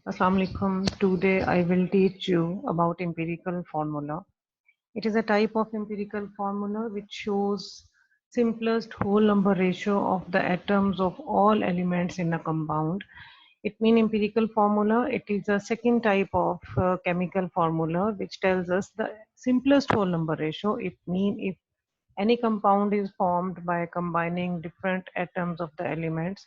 Assalamu alaikum. Today I will teach you about empirical formula. It is a type of empirical formula which shows simplest whole number ratio of the atoms of all elements in a compound. It means empirical formula. It is a second type of chemical formula which tells us the simplest whole number ratio. It means if any compound is formed by combining different atoms of the elements,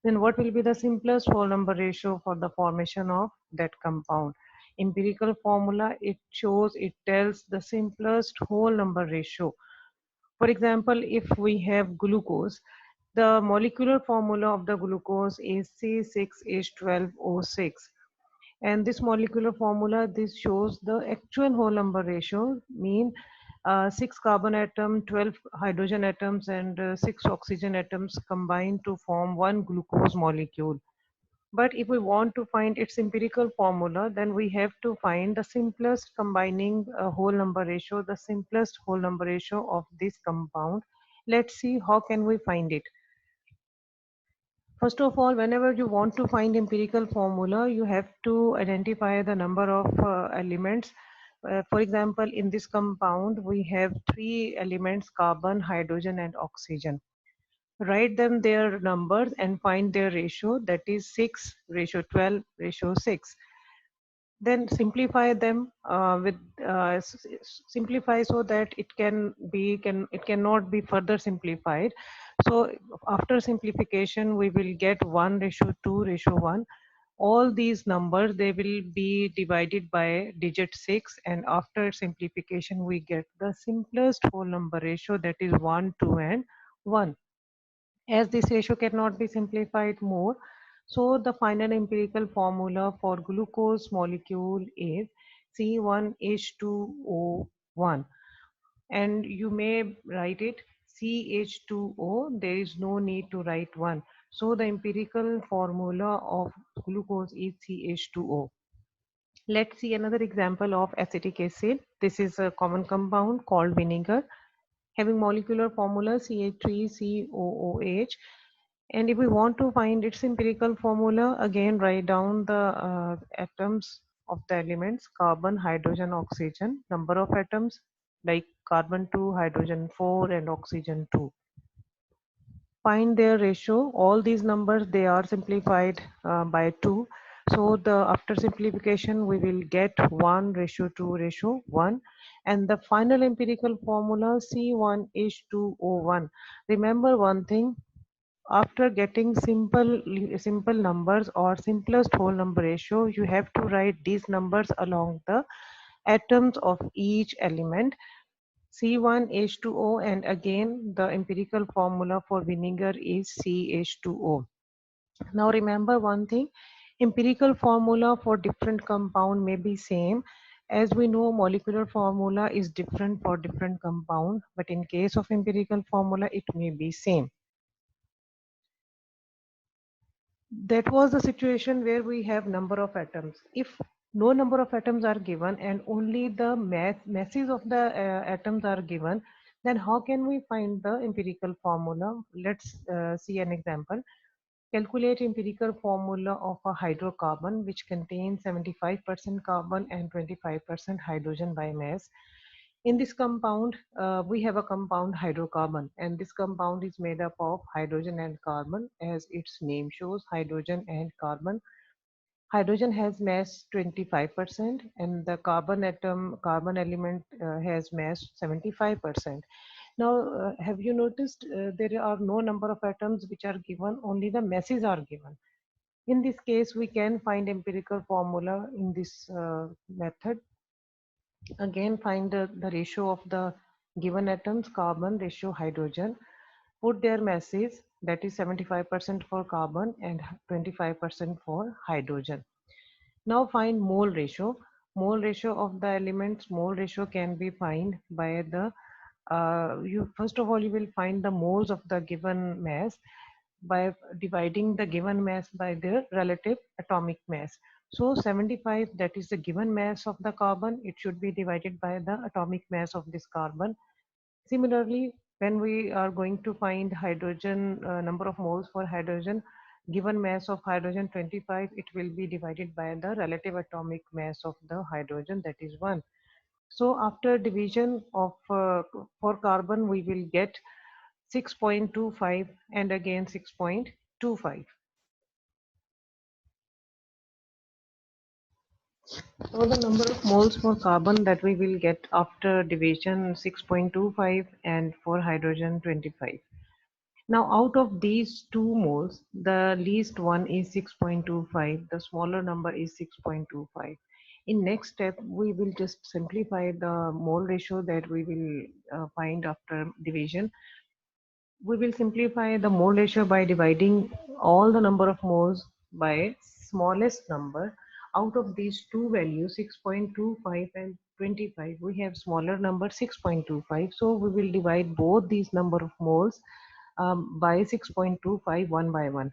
then what will be the simplest whole number ratio for the formation of that compound? Empirical formula, it shows, it tells the simplest whole number ratio. For example, if we have glucose, the molecular formula of the glucose is C6H12O6. And this molecular formula, this shows the actual whole number ratio, mean 6 carbon atom, 12 hydrogen atoms, and 6 oxygen atoms combine to form one glucose molecule. But if we want to find its empirical formula, then we have to find the simplest combining whole number ratio, the simplest whole number ratio of this compound. Let's see how can we find it. First of all, whenever you want to find empirical formula, you have to identify the number of elements. For example, in this compound, we have three elements, carbon, hydrogen, and oxygen. Write them their numbers and find their ratio, that is 6 ratio 12 ratio 6. Then simplify them with simplify so that it cannot be further simplified. So after simplification we will get 1 ratio 2 ratio 1. All these numbers, they will be divided by digit 6, and after simplification we get the simplest whole number ratio, that is 1 2 and 1. As this ratio cannot be simplified more, so the final empirical formula for glucose molecule is C1H2O1, and you may write it CH2O. There is no need to write 1. So the empirical formula of glucose is CH2O. Let's see another example of acetic acid. This is a common compound called vinegar, having molecular formula CH3COOH. And if we want to find its empirical formula, again write down the atoms of the elements, carbon, hydrogen, oxygen, number of atoms like carbon 2, hydrogen 4, and oxygen 2. Find their ratio. All these numbers, they are simplified by 2. So the after simplification we will get 1 ratio 2 ratio 1, and the final empirical formula C1H2O1. Remember one thing, after getting simple numbers or simplest whole number ratio, you have to write these numbers along the atoms of each element. C1H2O, and again the empirical formula for vinegar is CH2O. Now remember one thing, empirical formula for different compound may be same. As we know, molecular formula is different for different compound, but in case of empirical formula it may be same. That was the situation where we have number of atoms. If no number of atoms are given and only the masses of the atoms are given, then how can we find the empirical formula? Let's see an example. Calculate empirical formula of a hydrocarbon which contains 75% carbon and 25% hydrogen by mass. In this compound, we have a compound hydrocarbon, and this compound is made up of hydrogen and carbon, as its name shows, hydrogen and carbon. Hydrogen has mass 25%, and the carbon element has mass 75%. Now, have you noticed there are no number of atoms which are given, only the masses are given. In this case, we can find empirical formula in this method. Again, find the ratio of the given atoms, carbon ratio hydrogen, put their masses, that is 75% for carbon and 25% for hydrogen. Now find mole ratio. Mole ratio of the elements, mole ratio can be find by the, you first of all you will find the moles of the given mass by dividing the given mass by their relative atomic mass. So 75, that is the given mass of the carbon, it should be divided by the atomic mass of this carbon. Similarly, when we are going to find hydrogen, number of moles for hydrogen, given mass of hydrogen 25, it will be divided by the relative atomic mass of the hydrogen, that is 1. So after division of for carbon, we will get 6.25 and again 6.25. So the number of moles for carbon that we will get after division 6.25 and for hydrogen 25. Now out of these two moles, the least one is 6.25, the smaller number is 6.25. In next step, we will just simplify the mole ratio that we will find after division. We will simplify the mole ratio by dividing all the number of moles by smallest number. Out of these two values, 6.25 and 25, we have smaller number 6.25. So we will divide both these number of moles by 6.25 one by one.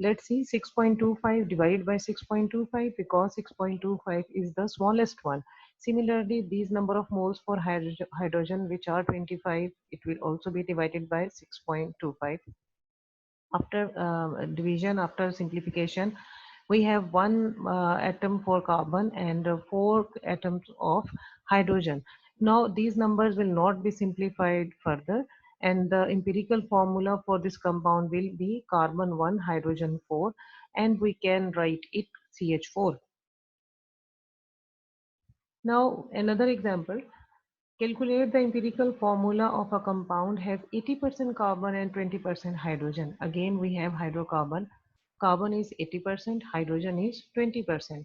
Let's see, 6.25 divided by 6.25, because 6.25 is the smallest one. Similarly, these number of moles for hydrogen, which are 25, it will also be divided by 6.25. After division, after simplification, we have one atom for carbon and four atoms of hydrogen. Now these numbers will not be simplified further, and the empirical formula for this compound will be carbon 1 hydrogen 4, and we can write it CH4. Now another example. Calculate the empirical formula of a compound has 80% carbon and 20% hydrogen. Again, we have hydrocarbon. Carbon is 80%, hydrogen is 20%.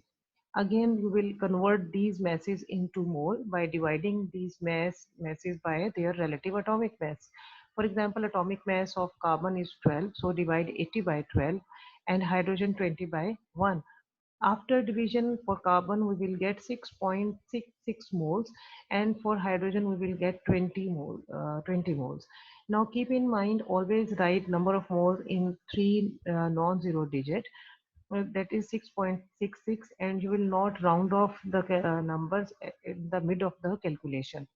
Again, you will convert these masses into mole by dividing these masses by their relative atomic mass. For example, atomic mass of carbon is 12, so divide 80 by 12, and hydrogen 20 by 1. After division, for carbon we will get 6.66 moles, and for hydrogen we will get 20 moles. Now keep in mind, always write number of moles in three non-zero digit. That is 6.66, and you will not round off the numbers in the mid of the calculation.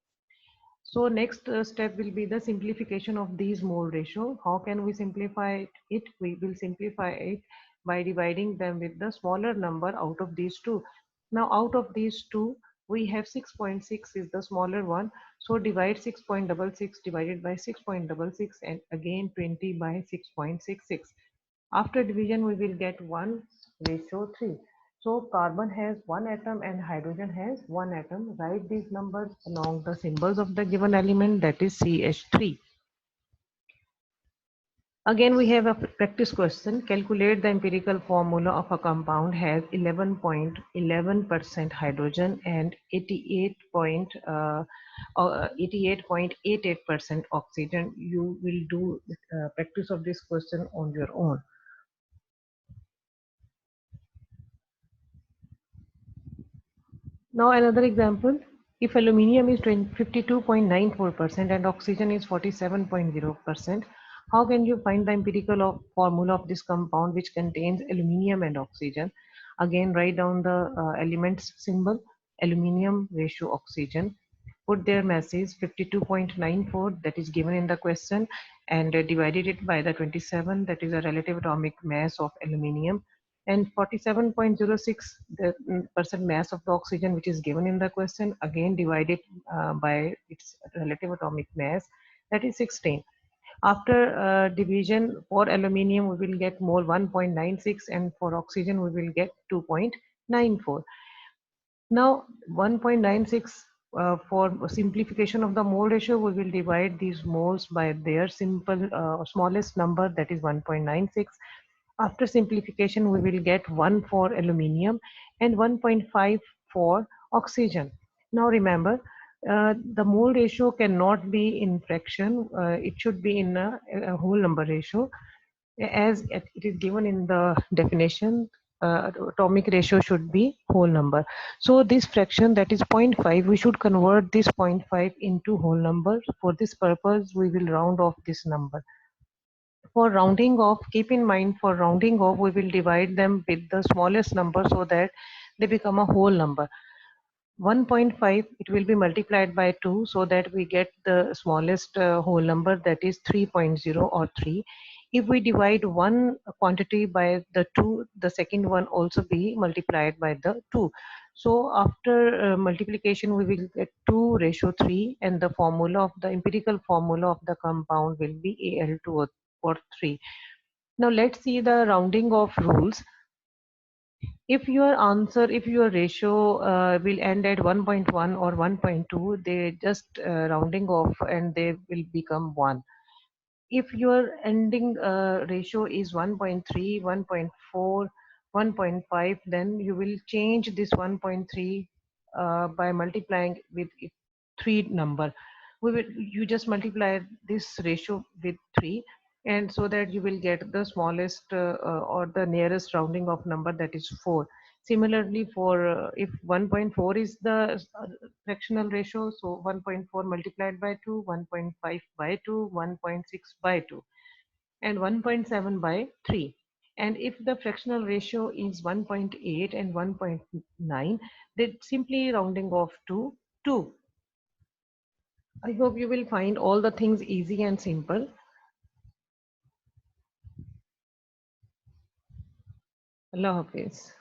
So next step will be the simplification of these mole ratio. How can we simplify it? We will simplify it by dividing them with the smaller number out of these two. Now out of these two, we have 6.6 is the smaller one. So divide 6.66 divided by 6.66, and again 20 by 6.66. After division, we will get 1:3. So carbon has one atom and hydrogen has one atom. Write these numbers along the symbols of the given element, that is CH3. Again, we have a practice question. Calculate the empirical formula of a compound has 11.11% hydrogen and 88.88% oxygen. You will do practice of this question on your own. Now another example, if aluminium is 52.94% and oxygen is 47.0%, how can you find the empirical formula of this compound which contains aluminium and oxygen? Again, write down the elements symbol, aluminium ratio oxygen, put their masses 52.94, that is given in the question, and divided it by the 27, that is a relative atomic mass of aluminium, and 47.06 the percent mass of the oxygen, which is given in the question, again divided by its relative atomic mass, that is 16. After division, for aluminium we will get mole 1.96, and for oxygen we will get 2.94. Now 1.96, for simplification of the mole ratio, we will divide these moles by their simple smallest number, that is 1.96. After simplification, we will get 1 for aluminium and 1.5 for oxygen. Now remember, the mole ratio cannot be in fraction. It should be in a whole number ratio. As it is given in the definition, atomic ratio should be whole number. So this fraction, that is 0.5, we should convert this 0.5 into whole number. For this purpose, we will round off this number. For rounding off, keep in mind, for rounding off, we will divide them with the smallest number so that they become a whole number. 1.5, it will be multiplied by 2 so that we get the smallest whole number, that is 3.0 or 3. If we divide one quantity by the 2, the second one also be multiplied by the 2. So after multiplication, we will get 2:3, and the formula of the empirical formula of the compound will be Al2 or 3. Now let's see the rounding of rules. If your ratio will end at 1.1 or 1.2, they just rounding off and they will become 1. If your ending ratio is 1.3, 1.4, 1.5, then you will change this 1.3 by multiplying with 3 number. You just multiply this ratio with 3, and so that you will get the smallest or the nearest rounding of number, that is 4. Similarly, for if 1.4 is the fractional ratio, so 1.4 multiplied by 2, 1.5 by 2, 1.6 by 2, and 1.7 by 3. And if the fractional ratio is 1.8 and 1.9, then simply rounding off to 2. I hope you will find all the things easy and simple. Allah Hafiz.